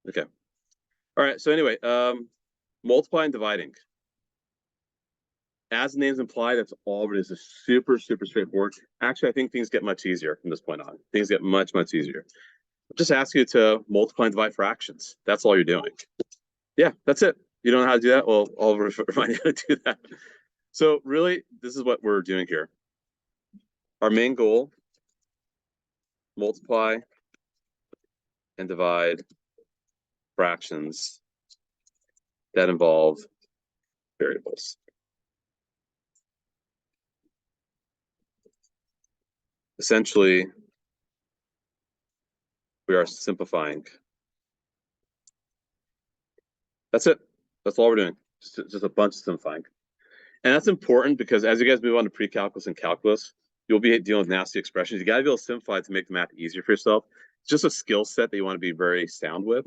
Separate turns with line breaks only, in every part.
Okay. All right. So anyway, multiplying and dividing. As the names imply, that's all it is. It's super, super straightforward. Actually, I think things get much easier from this point on. Things get much, much easier. I'll just ask you to multiply and divide fractions. That's all you're doing. Yeah, that's it. You don't know how to do that? Well, I'll remind you how to do that. So really, this is what we're doing here. Our main goal, multiply and divide fractions that involve variables. Essentially, we are simplifying. That's it. That's all we're doing. Just a bunch of simplifying. And that's important because as you guys move on to pre-calculus and calculus, you'll be dealing with nasty expressions. You got to be able to simplify to make the math easier for yourself. It's just a skill set that you want to be very sound with.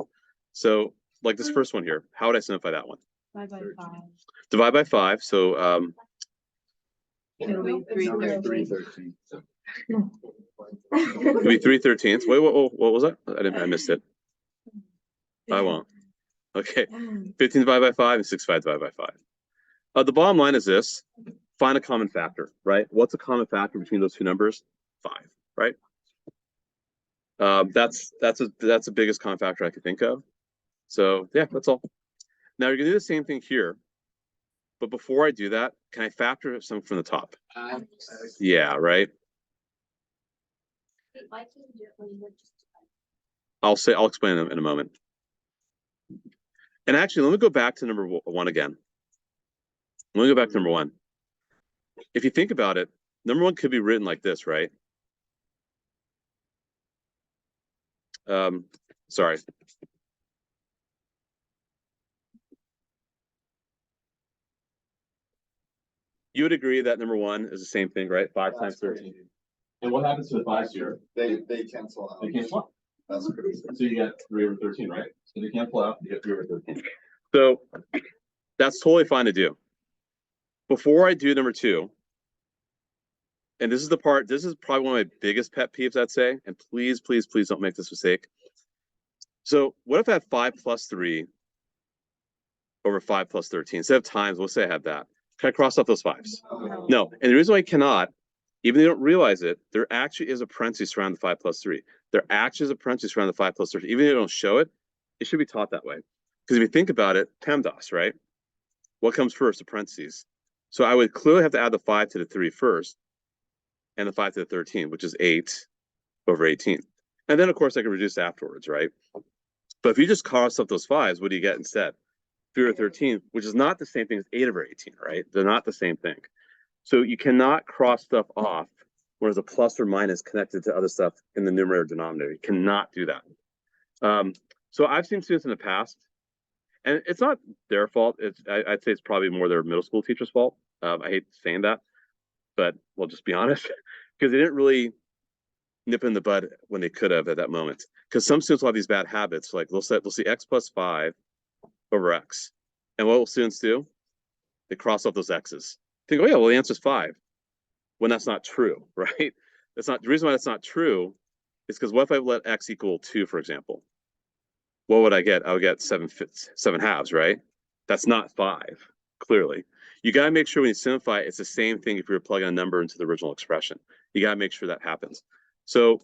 So like this first one here, how would I simplify that one?
Divide by 5.
Divide by 5. So
It'll be 313.
it'll be 3/13. Wait, what was that? I missed it. I won't. Okay. 15 divided by 5 and 65 divided by 5. The bottom line is this: find a common factor, right? What's a common factor between those two numbers? 5, right? That's the biggest common factor I could think of. So yeah, that's all. Now you're gonna do the same thing here, but before I do that, can I factor something from the top? Yeah, right. I'll explain them in a moment. And actually, let me go back to number 1 again. Let me go back to number 1. If you think about it, number 1 could be written like this, right? Sorry. You would agree that number 1 is the same thing, right? 5 times 13. And what happens to the 5s here?
They cancel out.
They cancel out.
That's crazy.
So you get 3/13, right? So they cancel out, you get 3/13. So that's totally fine to do. Before I do number 2, and this is the part, this is probably one of my biggest pet peeves, I'd say, and please, please, please don't make this mistake. So what if I have 5 plus 3 over 5 plus 13? Instead of times, let's say I have that. Can I cross off those 5s? No. And the reason why I cannot, even though you don't realize it, there actually is a parenthesis around the 5 plus 3. There actually is a parenthesis around the 5 plus 13. Even though you don't show it, it should be taught that way. Because if you think about it, PEMDAS, right? What comes first? The parentheses. So I would clearly have to add the 5 to the 3 first, and the 5 to the 13, which is 8 over 18. And then, of course, I can reduce afterwards, right? But if you just cross up those 5s, what do you get instead? 3 over 13, which is not the same thing as 8 over 18, right? They're not the same thing. So you cannot cross stuff off where there's a plus or minus connected to other stuff in the numerator denominator. You cannot do that. So I've seen students in the past, and it's not their fault. I'd say it's probably more their middle school teacher's fault. I hate saying that, but we'll just be honest, because they didn't really nip in the bud when they could have at that moment. Because some students will have these bad habits, like they'll see x plus 5 over x. And what will students do? They cross off those x's. Think, oh yeah, well the answer is 5. When that's not true, right? That's not the reason why that's not true is because what if I let x equal 2, for example? What would I get? I would get 7 halves, right? That's not 5, clearly. You got to make sure when you simplify, it's the same thing if you're plugging a number into the original expression. You got to make sure that happens. So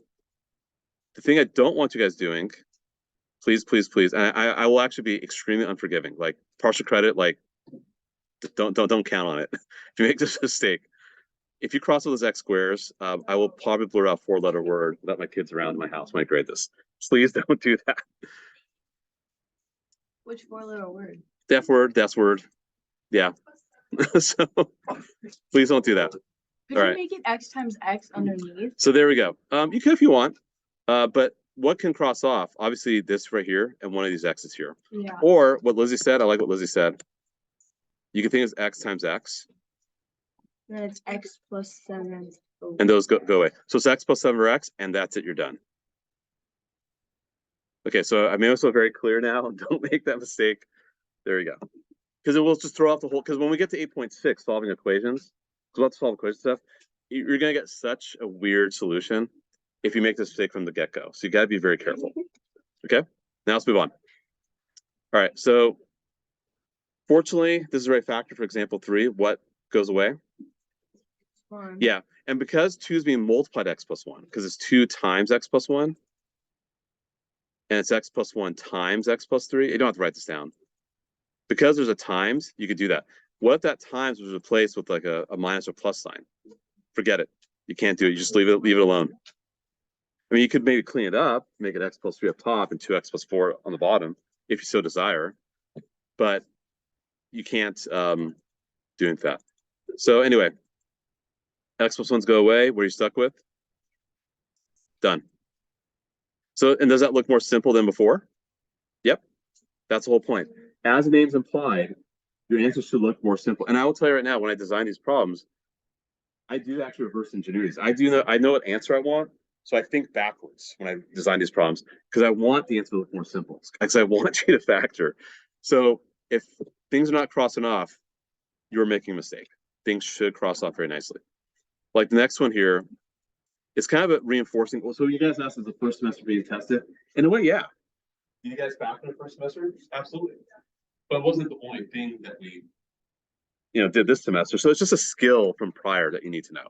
the thing I don't want you guys doing, please, please, please, and I will actually be extremely unforgiving. Like partial credit, like don't count on it. If you make this mistake, if you cross all those x squares, I will probably blur out a 4-letter word without my kids around in my house when I grade this. Please don't do that.
Which 4-letter word?
F word, that's word. Yeah. So please don't do that.
Could you make it x times x underneath?
So there we go. You can if you want, but what can cross off? Obviously this right here and one of these x's here.
Yeah.
Or what Lizzie said, I like what Lizzie said. You can think it's x times x.
Then it's x plus 7.
And those go away. So it's x plus 7 over x, and that's it, you're done. Okay, so I made myself very clear now. Don't make that mistake. There you go. Because it will just throw off the whole, because when we get to 8.6, solving equations, so let's solve equation stuff, you're going to get such a weird solution if you make this mistake from the get-go. So you got to be very careful. Okay, now let's move on. All right, so fortunately, this is the right factor for example 3. What goes away?
1.
Yeah, and because 2 is being multiplied x plus 1, because it's 2 times x plus 1, and it's x plus 1 times x plus 3, you don't have to write this down. Because there's a times, you could do that. What if that times was replaced with like a minus or plus sign? Forget it. You can't do it. You just leave it alone. I mean, you could maybe clean it up, make it x plus 3 up top and 2x plus 4 on the bottom, if you so desire. But you can't do that. So anyway, x plus 1s go away. What are you stuck with? Done. So, and does that look more simple than before? Yep. That's the whole point. As the name's implied, your answer should look more simple. And I will tell you right now, when I design these problems, I do actually reverse engineer these. I know what answer I want, so I think backwards when I design these problems because I want the answer to look more simple. Because I want you to factor. So if things are not crossing off, you're making a mistake. Things should cross off very nicely. Like the next one here, it's kind of a reinforcing. So you guys asked, is the first semester being tested? In a way, yeah. Did you guys factor the first semester? Absolutely. But it wasn't the only thing that we did this semester. So it's just a skill from prior that you need to know.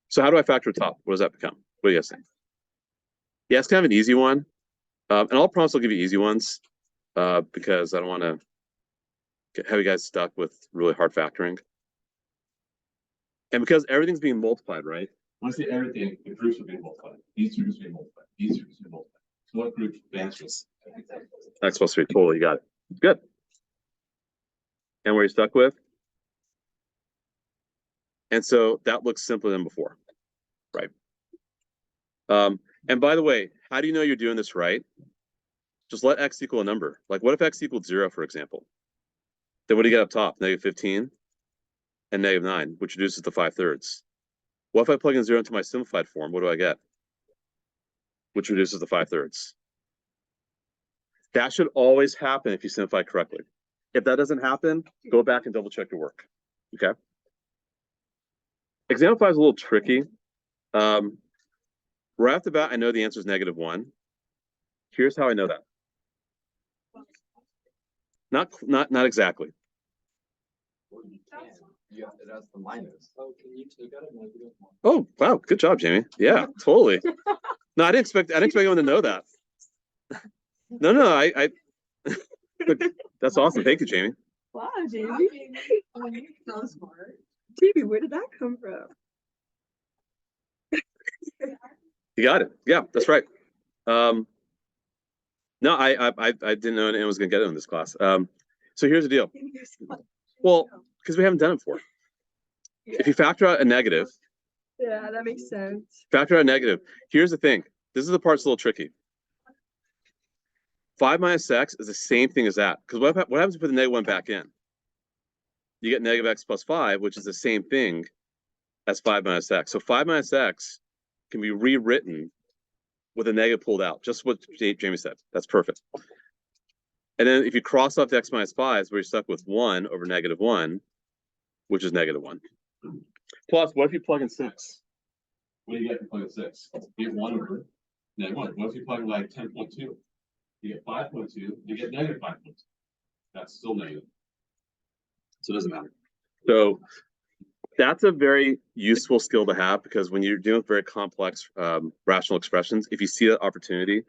So how do I factor top? What does that become? What do you guys think? Yeah, it's kind of an easy one. And I'll promise I'll give you easy ones because I don't want to have you guys stuck with really hard factoring. And because everything's being multiplied, right? When I say everything, the groups are being multiplied. These two groups are being multiplied. These two groups are being multiplied. So what group answers? X plus 3. Totally, you got it. Good. And where you're stuck with? And so that looks simpler than before, right? And by the way, how do you know you're doing this right? Just let x equal a number. Like what if x equaled 0, for example? Then what do you get up top? Negative 15 and negative 9, which reduces to 5/3. What if I plug in 0 into my simplified form? What do I get? Which reduces to 5/3. That should always happen if you simplify correctly. If that doesn't happen, go back and double check your work. Okay. Example 5 is a little tricky. Right off the bat, I know the answer is -1. Here's how I know that. Not exactly.
Yeah, that's the minus.
Oh, can you take out a -1?
Oh, wow, good job, Jamie. Yeah, totally. No, I didn't expect anyone to know that. No, I that's awesome. Thank you, Jamie.
Wow, Jamie.
So smart.
Jamie, where did that come from?
You got it. Yeah, that's right. No, I didn't know anyone was gonna get it in this class. So here's the deal. Well, because we haven't done it before. If you factor out a negative,
Yeah, that makes sense.
factor out a negative. Here's the thing. This is the part that's a little tricky. 5 minus x is the same thing as that. Because what happens if you put the -1 back in? You get negative x plus 5, which is the same thing as 5 minus x. So 5 minus x can be rewritten with a negative pulled out. Just what Jamie said. That's perfect. And then if you cross off the x minus 5, where you're stuck with 1 over -1, which is -1. Plus, what if you plug in 6? What do you get if you plug in 6? You get 1 over -1. What if you plug in like 10.2? You get 5.2, you get -5.2. That's still negative. So it doesn't matter. So that's a very useful skill to have because when you're dealing with very complex rational expressions, if you see that opportunity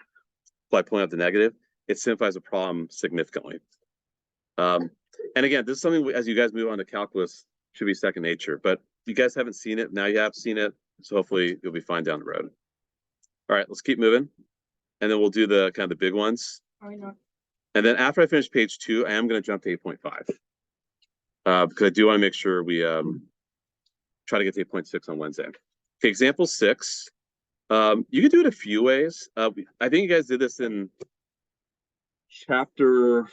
by pulling out the negative, it simplifies the problem significantly. And again, this is something as you guys move on to calculus should be second nature, but you guys haven't seen it. Now you have seen it. So hopefully you'll be fine down the road. All right, let's keep moving. And then we'll do the kind of the big ones. And then after I finish page 2, I am going to jump to 8.5. Because I do want to make sure we try to get to 8.6 on Wednesday. Okay, example 6. You can do it a few ways. I think you guys did this in chapter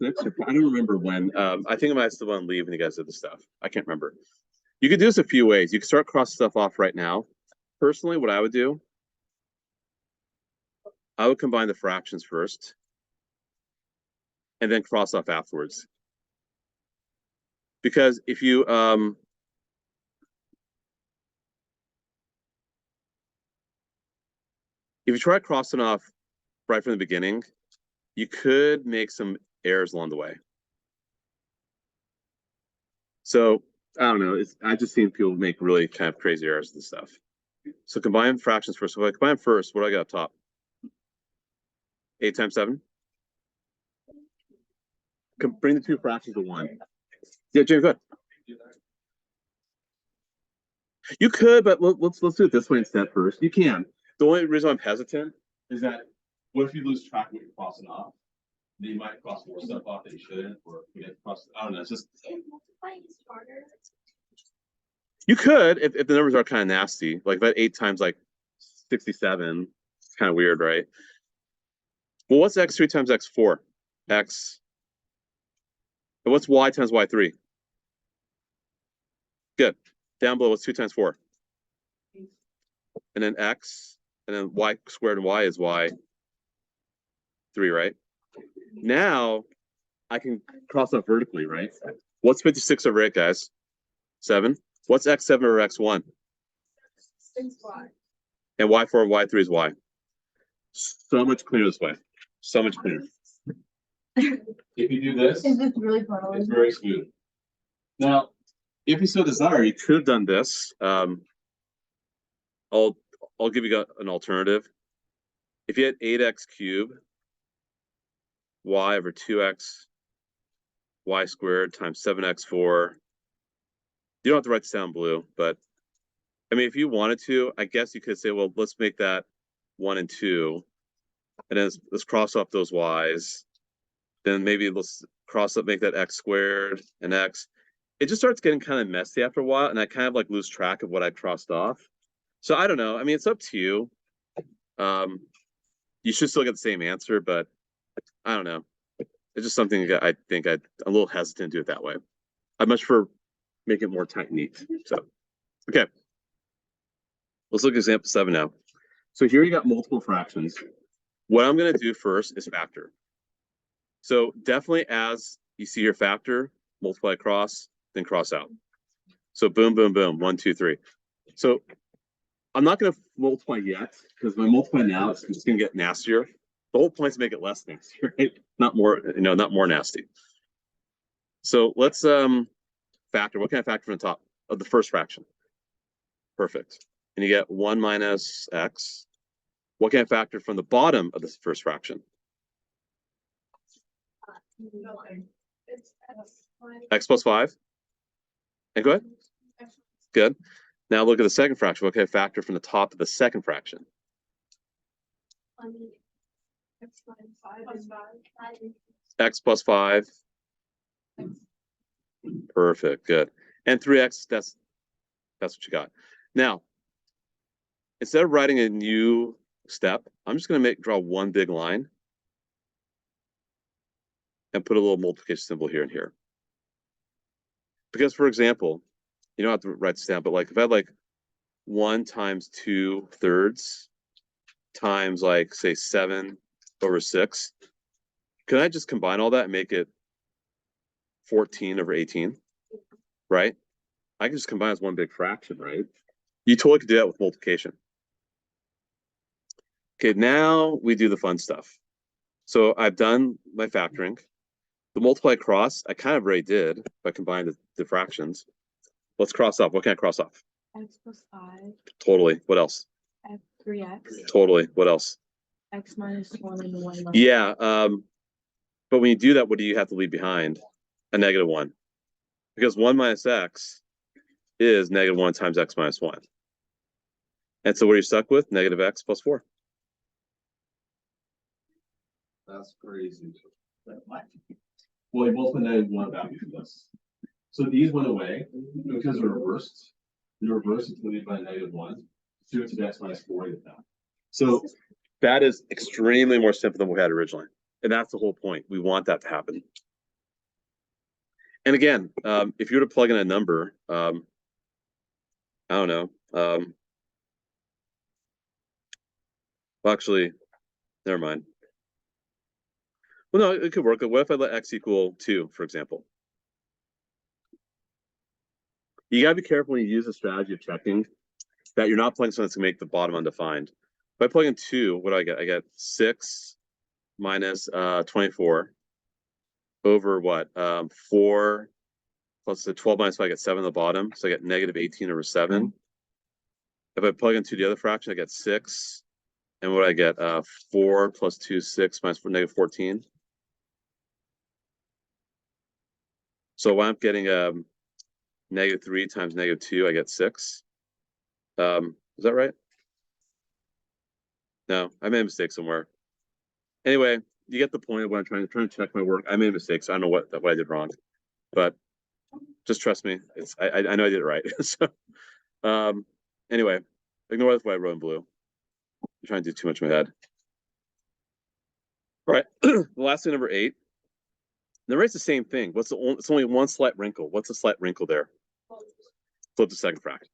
6. I don't remember when. I think I might still want to leave when you guys did the stuff. I can't remember. You could do this a few ways. You can start crossing stuff off right now. Personally, what I would do, I would combine the fractions first and then cross off afterwards. Because if you try crossing off right from the beginning, you could make some errors along the way. So I don't know. I've just seen people make really kind of crazy errors and stuff. So combine fractions first. So if I combine first, what do I got up top? 8 times 7. Bring the two fractions to 1. Yeah, James, go ahead. You could, but let's do it this way instead first. You can. The only reason I'm hesitant is that what if you lose track of what you're crossing off? Then you might cross more stuff off that you shouldn't, or you get cross. I don't know. It's just you could if the numbers are kind of nasty. Like that 8 times like 67. It's kind of weird, right? Well, what's x 3 times x 4? X. And what's y times y 3? Good. Down below, what's 2 times 4? And then x, and then y squared and y is y 3, right? Now I can cross off vertically, right? What's 56 over 8, guys? 7. What's x7 over x1?
6y.
And y4 over y3 is y. So much clearer this way. So much clearer. If you do this,
Is this really fun?
it's very smooth. Now, if you so desire, you could have done this. I'll give you an alternative. If you had 8x cubed y over 2x y squared times 7x4, you don't have to write this down in blue, but I mean, if you wanted to, I guess you could say, well, let's make that 1 and 2, and then let's cross off those y's. Then maybe let's cross up, make that x squared and x. It just starts getting kind of messy after a while, and I kind of like lose track of what I crossed off. So I don't know. I mean, it's up to you. You should still get the same answer, but I don't know. It's just something that I think I'm a little hesitant to do it that way. I'd much prefer make it more tight and neat. So, okay. Let's look at example 7 now. So here you got multiple fractions. What I'm going to do first is factor. So definitely as you see your factor, multiply across, then cross out. So boom, boom, boom, 1, 2, 3. So I'm not going to multiply yet because when I multiply now, it's just going to get nastier. The whole point is to make it less nasty, right? Not more, not more nasty. So let's factor. What can I factor from the top of the first fraction? Perfect. And you get 1 minus x. What can I factor from the bottom of this first fraction? X plus 5. And go ahead. Good. Now look at the second fraction. What can I factor from the top of the second fraction? X plus 5. Perfect. Good. And 3x, that's what you got. Now, instead of writing a new step, I'm just going to draw one big line and put a little multiplication symbol here and here. Because, for example, you don't have to write this down, but like if I had like 1 times 2/3 times like say 7 over 6, can I just combine all that and make it 14 over 18? Right? I can just combine as one big fraction, right? You totally could do that with multiplication. Okay, now we do the fun stuff. So I've done my factoring. The multiply across, I kind of already did by combining the fractions. Let's cross off. What can I cross off?
X plus 5.
Totally. What else?
3x.
Totally. What else?
X minus 1 and 1 minus.
Yeah. But when you do that, what do you have to leave behind? A -1. Because 1 minus x is -1 times x minus 1. And so what are you stuck with? -x plus 4.
That's crazy.
Well, you both went -1 back into this. So these went away because they're reversed. The reverse is limited by -1. 2 to the x minus 4 is that. So that is extremely more simple than we had originally. And that's the whole point. We want that to happen. And again, if you were to plug in a number, I don't know. Well, actually, never mind. Well, no, it could work. What if I let x equal 2, for example? You gotta be careful when you use the strategy of checking that you're not plugging something that's gonna make the bottom undefined. If I plug in 2, what do I get? I get 6 minus 24 over what? 4 plus the 12 minus 5, I get 7 at the bottom. So I get negative 18 over 7. If I plug into the other fraction, I get 6. And what I get? 4 plus 2, 6 minus 4, negative 14. So when I'm getting negative 3 times negative 2, I get 6. Is that right? No, I made a mistake somewhere. Anyway, you get the point of what I'm trying to check my work. I made mistakes. I don't know what I did wrong, but just trust me. I know I did it right. So anyway, ignore why I wrote in blue. I'm trying to do too much in my head. All right, the last thing, number 8. Number 8's the same thing. It's only one slight wrinkle. What's the slight wrinkle there? Flip the second fraction.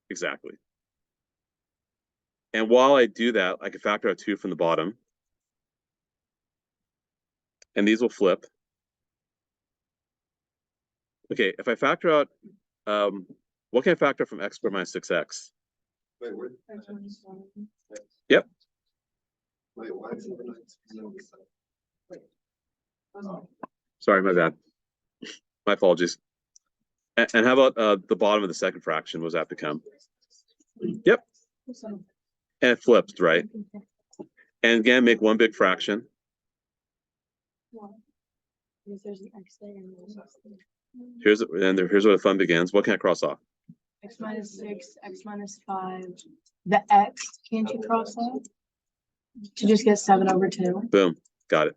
Exactly. And while I do that, I can factor out 2 from the bottom. And these will flip. Okay, if I factor out, what can I factor from x squared minus 6x?
Wait, where?
X minus 1.
Yep.
Wait, why is it not? Oh,
Sorry, my bad. My apologies. And how about the bottom of the second fraction? What does that become? Yep. And it flips, right? And again, make one big fraction.
Because there's an X there and an X there.
Here's where the fun begins. What can I cross off?
X minus 6, X minus 5. The X, can't you cross that? To just get 7 over 2.
Boom. Got it.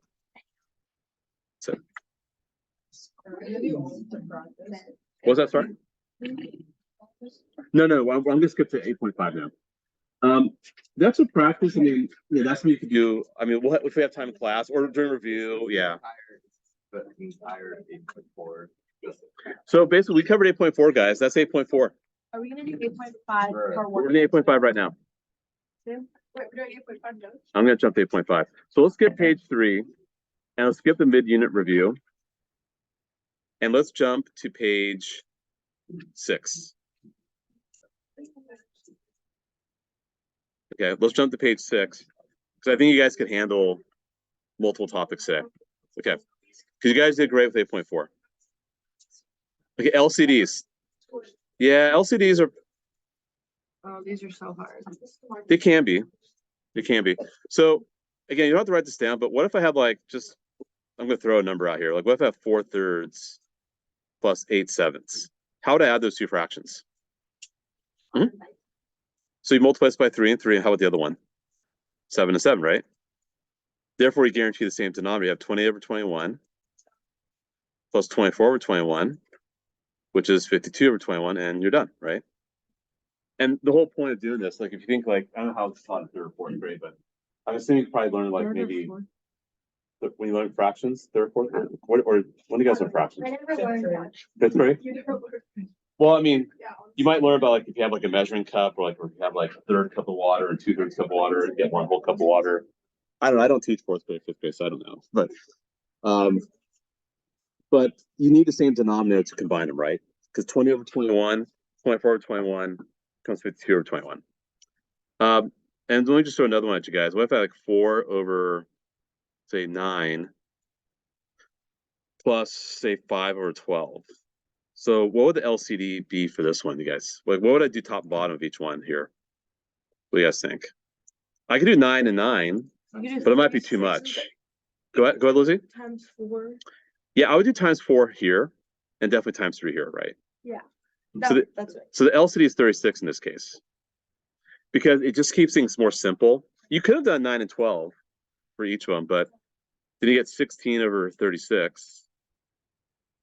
So, what was that, sorry? No, I'm gonna skip to 8.5 now. That's a practice. I mean, yeah, that's what you could do. I mean, if we have time in class or during review, yeah.
the entire 8.4.
So basically, we covered 8.4, guys. That's 8.4.
Are we gonna do 8.5 for
We're
one?
doing 8.5 right now.
Wait, we're doing 8.5 now?
I'm gonna jump to 8.5. So let's skip page 3, and let's skip the mid-unit review, and let's jump to page 6. Okay, let's jump to page 6 because I think you guys could handle multiple topics today. Okay, because you guys did great with 8.4. Okay, LCDs. Yeah, LCDs are.
Oh, these are so hard.
They can be. They can be. So again, you don't have to write this down, but what if I have like just, I'm going to throw a number out here. Like what if I have 4/3 plus 8/7? How would I add those two fractions? So you multiply this by 3 and 3. And how about the other one? 7 and 7, right? Therefore, you guarantee the same denominator. You have 20 over 21 plus 24 over 21, which is 52 over 21, and you're done, right? And the whole point of doing this, like if you think like, I don't know how it's taught in 3rd or 4th grade, but I'm assuming you probably learned like maybe when you learn fractions, 3rd or 4th grade, or when do you guys learn fractions?
I never learned that.
5th grade?
You never learned.
Well, I mean, you might learn about like if you have like a measuring cup, or if you have like a 1/3 cup of water and 2/3 cup of water, and get 1 whole cup of water. I don't know. I don't teach 4th grade, 5th grade, so I don't know. But you need the same denominator to combine them, right? Because 20 over 21, 24 over 21 comes 52 over 21. And let me just throw another one at you guys. What if I had like 4 over, say, 9 plus, say, 5 over 12? So what would the LCD be for this one, you guys? Like, what would I do top and bottom of each one here? What do you guys think? I could do 9 and 9, but it might be too much. Go ahead, Lizzie.
Times 4.
Yeah, I would do times 4 here, and definitely times 3 here, right?
Yeah.
So
That's right.
So the LCD is 36 in this case, because it just keeps things more simple. You could have done 9 and 12 for each one, but then you get 16 over 36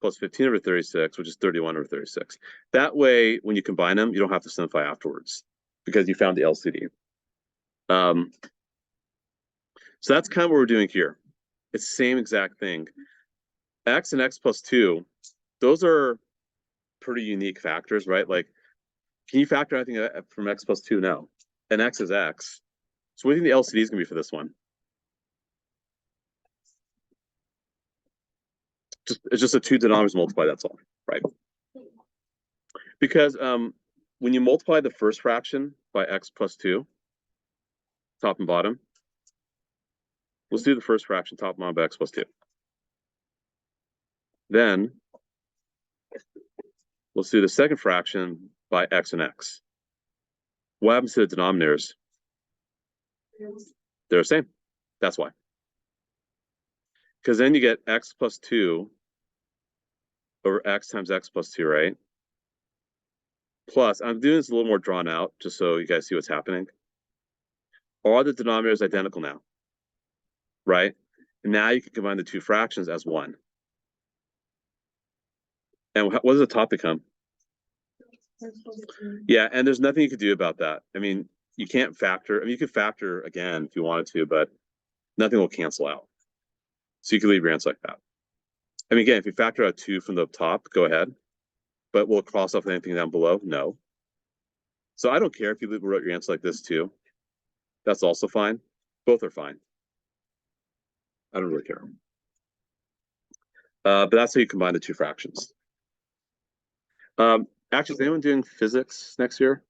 plus 15 over 36, which is 31 over 36. That way, when you combine them, you don't have to simplify afterwards because you found the LCD. So that's kind of what we're doing here. It's the same exact thing. X and x plus 2, those are pretty unique factors, right? Like, can you factor anything from x plus 2? No. And x is x. So what do you think the LCD is going to be for this one? It's just a 2 denominators multiply, that's all, right? Because when you multiply the first fraction by x plus 2, top and bottom, Let's do the first fraction, top mod by x plus 2. Then let's do the second fraction by x and x. What happens to the denominators? They're the same. That's why. Because then you get x plus 2 over x times x plus 2, right? Plus, I'm doing this a little more drawn out, just so you guys see what's happening. Are the denominators identical now? Right? And now you can combine the two fractions as one. And what does the top become? Yeah, and there's nothing you could do about that. I mean, you can't factor. I mean, you could factor again if you wanted to, but nothing will cancel out. So you can leave your answer like that. I mean, again, if you factor out 2 from the top, go ahead. But will it cross off anything down below? No. So I don't care if you wrote your answer like this too. That's also fine. Both are fine. I don't really care. But that's how you combine the two fractions. Actually, is anyone doing physics next year?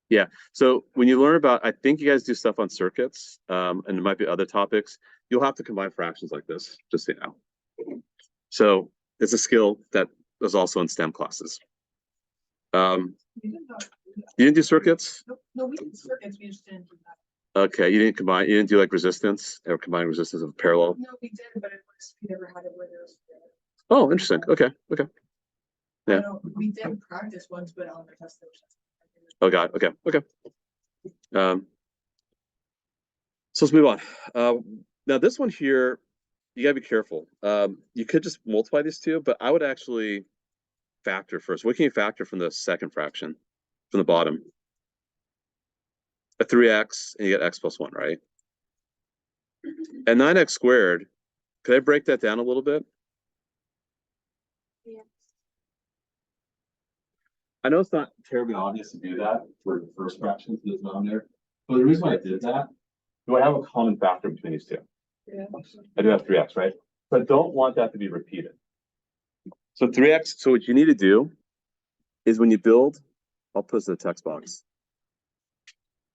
Yeah. So when you learn about, I think you guys do stuff on circuits, and there might be other topics. You'll have to combine fractions like this, just so you know. So it's a skill that is also in STEM classes. You didn't do circuits?
No, we did circuits, we just didn't do that.
Okay, you didn't do like resistance or combine resistance of parallel?
No, we did, but it was, we never had it where there was.
Oh, interesting. Okay. Yeah.
No, we did practice once, but on the test.
Oh God. Okay. So let's move on. Now this one here, you gotta be careful. You could just multiply these two, but I would actually factor first. What can you factor from the second fraction, from the bottom? A 3x, and you get x plus 1, right? And 9x squared, could I break that down a little bit?
Yeah.
I know it's not terribly obvious to do that for the first fraction to the denominator, but the reason why I did that, do I have a common factor between these two?
Yeah.
I do have 3x, right? But I don't want that to be repeated. So 3x, so what you need to do is when you build, I'll put this in the text box.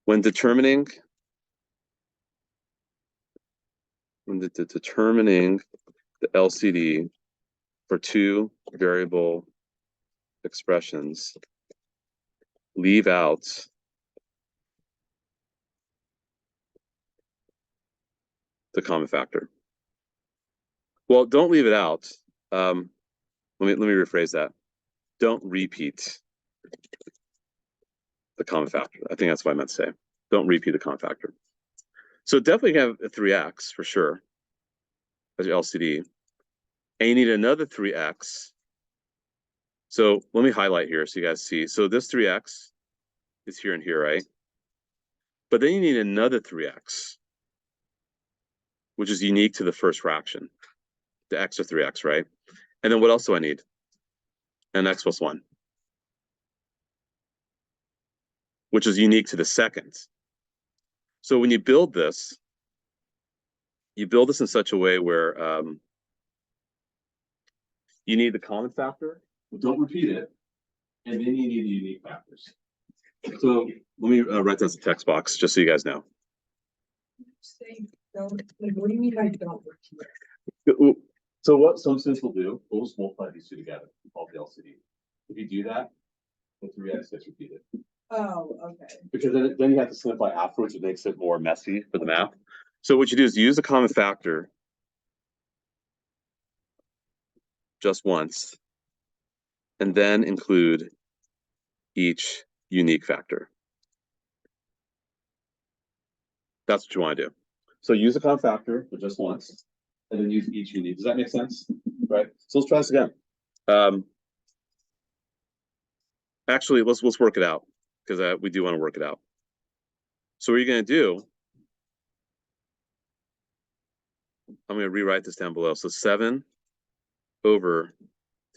When determining determining the LCD for two variable expressions, leave out the common factor. Well, don't leave it out. Let me rephrase that. Don't repeat the common factor. I think that's what I meant to say. Don't repeat the common factor. So definitely have a 3x for sure as your LCD. And you need another 3x. So let me highlight here so you guys see. So this 3x is here and here, right? But then you need another 3x, which is unique to the first fraction, the extra 3x, right? And then what else do I need? An x plus 1, which is unique to the second. So when you build this in such a way where you need the common factor, but don't repeat it, and then you need the unique factors. So let me write that as a text box, just so you guys know.
Say, don't, like, what do you mean by don't repeat?
So what some students will do, we'll just multiply these two together, call the LCD. If you do that, the 3x gets repeated.
Oh, okay.
Because then you have to simplify afterwards, it makes it more messy for the math. So what you do is use the common factor just once, and then include each unique factor. That's what you want to do. So use the common factor for just once, and then use each unique. Does that make sense? Right. So let's try this again. Actually, let's work it out, because we do want to work it out. So what you're going to do, I'm going to rewrite this down below. So 7 over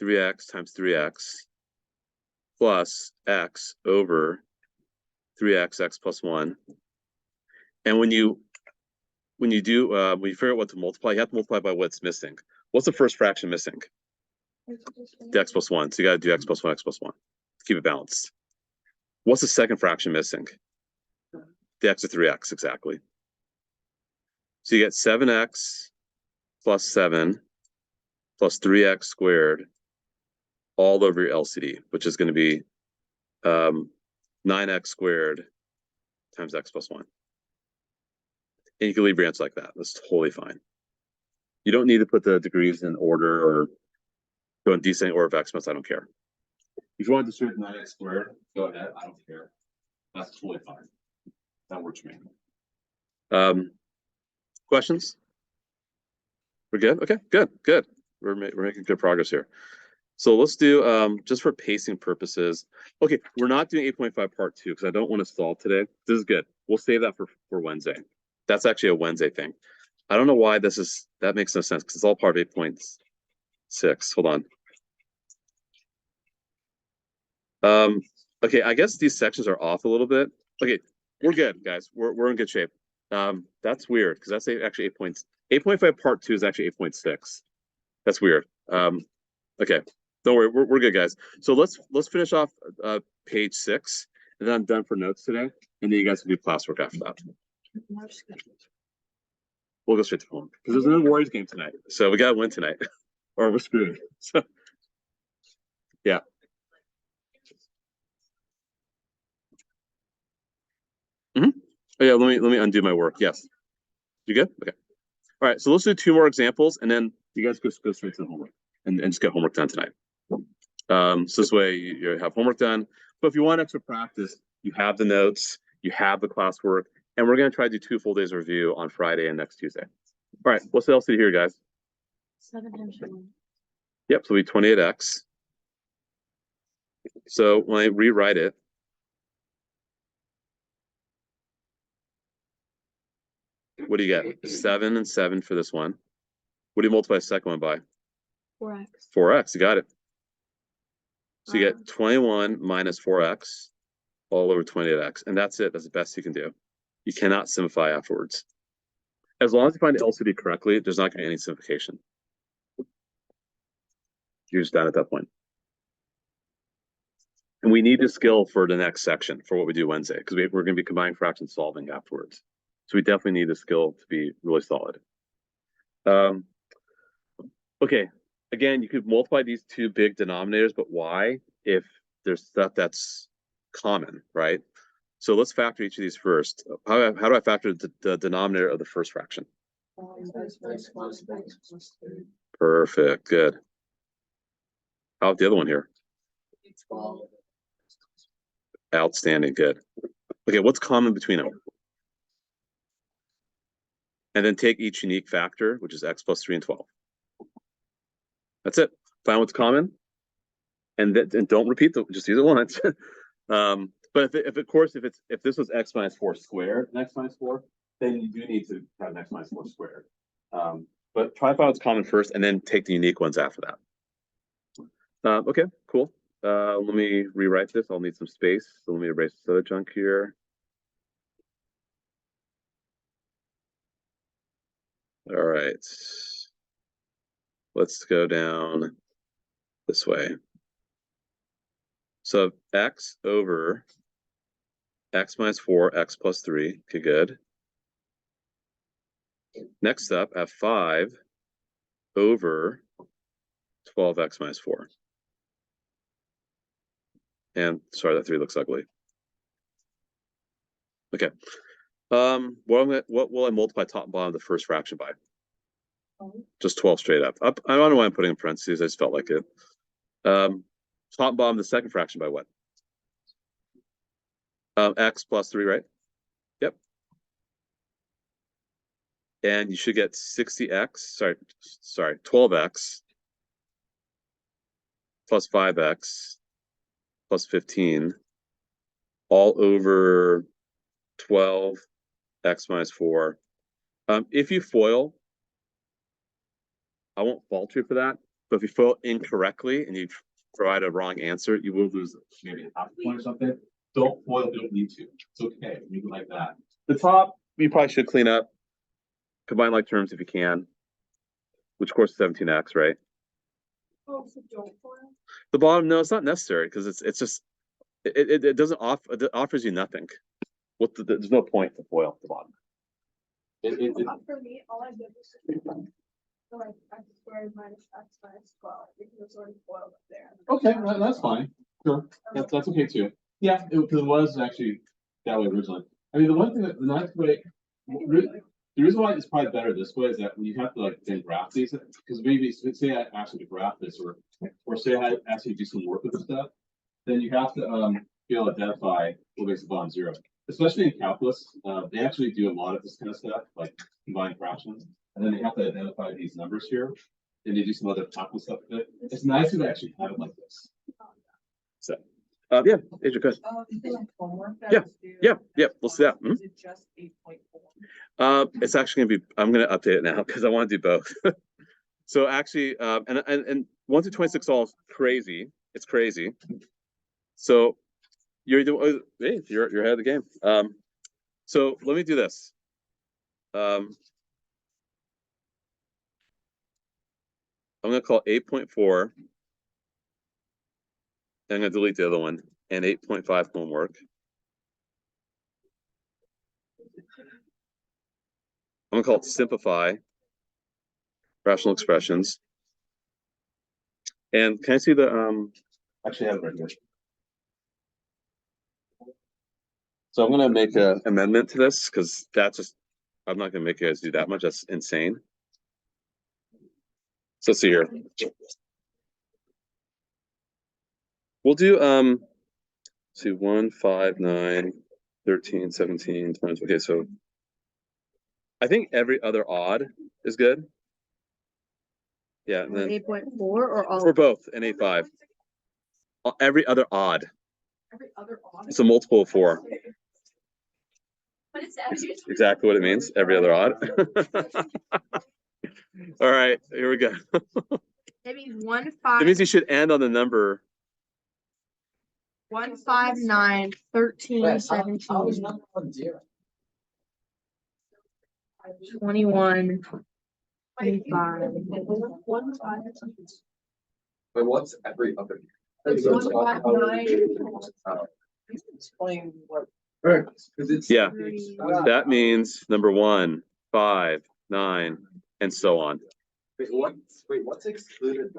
3x times 3x plus x over 3x, x plus 1. And when you figure out what to multiply, you have to multiply by what's missing. What's the first fraction missing? The x plus 1. So you got to do x plus 1, x plus 1 to keep it balanced. What's the second fraction missing? The x to 3x, exactly. So you get 7x plus 7 plus 3x squared all over your LCD, which is going to be 9x squared times x plus 1. And you can leave your answer like that. That's totally fine. You don't need to put the degrees in order or go in descending order of exponents. I don't care. If you want to distribute 9x squared, go ahead. I don't care. That's totally fine. That works for me. Questions? We're good? Okay, good. We're making good progress here. So let's do, just for pacing purposes. Okay, we're not doing 8.5 part 2 because I don't want to stall today. This is good. We'll save that for Wednesday. That's actually a Wednesday thing. I don't know why that makes no sense because it's all part of 8.6. Hold on. Okay, I guess these sections are off a little bit. Okay, we're good, guys. We're in good shape. That's weird because that's actually 8.5 part 2 is actually 8.6. That's weird. Okay, don't worry, we're good, guys. So let's finish off page 6, and then I'm done for notes today, and then you guys can do classwork after that. We'll go straight to home because there's another Warriors game tonight, so we gotta win tonight, or we're screwed. So yeah. Oh, yeah, let me undo my work. Yes. You good? Okay. All right, so let's do 2 more examples, and then you guys go straight to the homework and just get homework done tonight. So this way you have homework done. But if you want extra practice, you have the notes, you have the classwork, and we're going to try to do 2 full days of review on Friday and next Tuesday. All right, what's the LCD here, guys?
7 times 1.
Yep, so it'll be 28x. So when I rewrite it, what do you get? 7 and 7 for this one. What do you multiply the second one by?
4x.
4x, you got it. So you get 21 minus 4x all over 28x, and that's it. That's the best you can do. You cannot simplify afterwards. As long as you find the LCD correctly, there's not going to be any simplification. You're just done at that point. And we need the skill for the next section for what we do Wednesday, because we're going to be combining fraction solving afterwards. So we definitely need the skill to be really solid. Okay, again, you could multiply these 2 big denominators, but why? If there's stuff that's common, right? So let's factor each of these first. How do I factor the denominator of the first fraction? Perfect, good. How about the other one here? Outstanding, good. Okay, what's common between them? And then take each unique factor, which is x plus 3 and 12. That's it. Find what's common, and don't repeat just use it once. But if this was x minus 4 squared and x minus 4, then you do need to have an x minus 4 squared. But try to find what's common first, and then take the unique ones after that. Okay, cool. Let me rewrite this. I'll need some space, so let me erase this other junk here. All right. Let's go down this way. So x over x minus 4, x plus 3. Okay, good. Next up, I have 5 over 12x minus 4. And sorry, that 3 looks ugly. Okay. What will I multiply top and bottom of the first fraction by? Just 12 straight up. I don't know why I'm putting in parentheses. I just felt like it. Top and bottom of the second fraction by what? X plus 3, right? Yep. And you should get 60x, sorry, 12x plus 5x plus 15 all over 12 x minus 4. If you FOIL, I won't fault you for that, but if you FOIL incorrectly and you provide a wrong answer, you will lose maybe half a point or something. Don't FOIL if you don't need to. It's okay. Leave it like that. The top, you probably should clean up. Combine like terms if you can, which of course is 17x, right?
Oh, so don't FOIL?
The bottom, no, it's not necessary because it's just it doesn't offer, it offers you nothing. There's no point to FOIL at the bottom.
For me, all I did was. So like x squared minus x minus 12, because it's already boiled up there.
Okay, that's fine. Sure, that's okay too. Yeah, because it was actually that way originally. I mean, the one thing that the nice way, the reason why it's probably better this way is that when you have to like then graph these, because maybe say I ask you to graph this or say I ask you to do some work with this stuff, then you have to be able to identify what makes the bottom zero. Especially in calculus, they actually do a lot of this kind of stuff, like combined fractions, and then they have to identify these numbers here. And they do some other calculus stuff with it. It's nice to actually have it like this. So, yeah, Adrian, go ahead.
Homework that
Yeah,
was due
yeah, yeah,
next
we'll see that.
month, is it just 8.4?
It's actually gonna be, I'm gonna update it now because I want to do both. So actually, and 1 through 26 all is crazy. It's crazy. So you're doing, hey, you're ahead of the game. So let me do this. I'm gonna call 8.4. I'm gonna delete the other one and 8.5 homework. I'm gonna call it simplify rational expressions. And can I see the actually I have it right here. So I'm gonna make an amendment to this because that's just, I'm not gonna make you guys do that much. That's insane. So let's see here. We'll do see 1, 5, 9, 13, 17, 20. Okay, so I think every other odd is good. Yeah, and then
8.4 or all?
for both and 8.5. Every other odd.
Every other odd.
It's a multiple of 4.
What is that?
Exactly what it means. Every other odd. All right, here we go.
That means 1, 5.
It means you should end on the number.
1, 5, 9, 13, 17, 21, 25.
But what's every other?
Explain what.
Right, because it's.
Yeah, that means number 1, 5, 9, and so on.
What's excluded?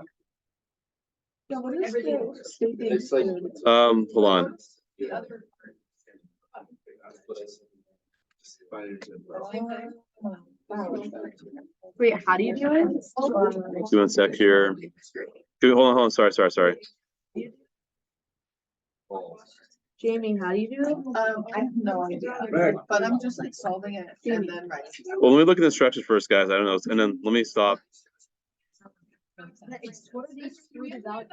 Yeah, what is the?
It's like.
Hold on.
The other.
Wait, how do you do it?
Do one sec here. Hold on. Sorry.
Jamie, how do you do it?
I have no idea,
Right.
but I'm just like solving it and then writing.
Well, let me look at the instructions first, guys. I don't know. And then let me stop.
What are these three without?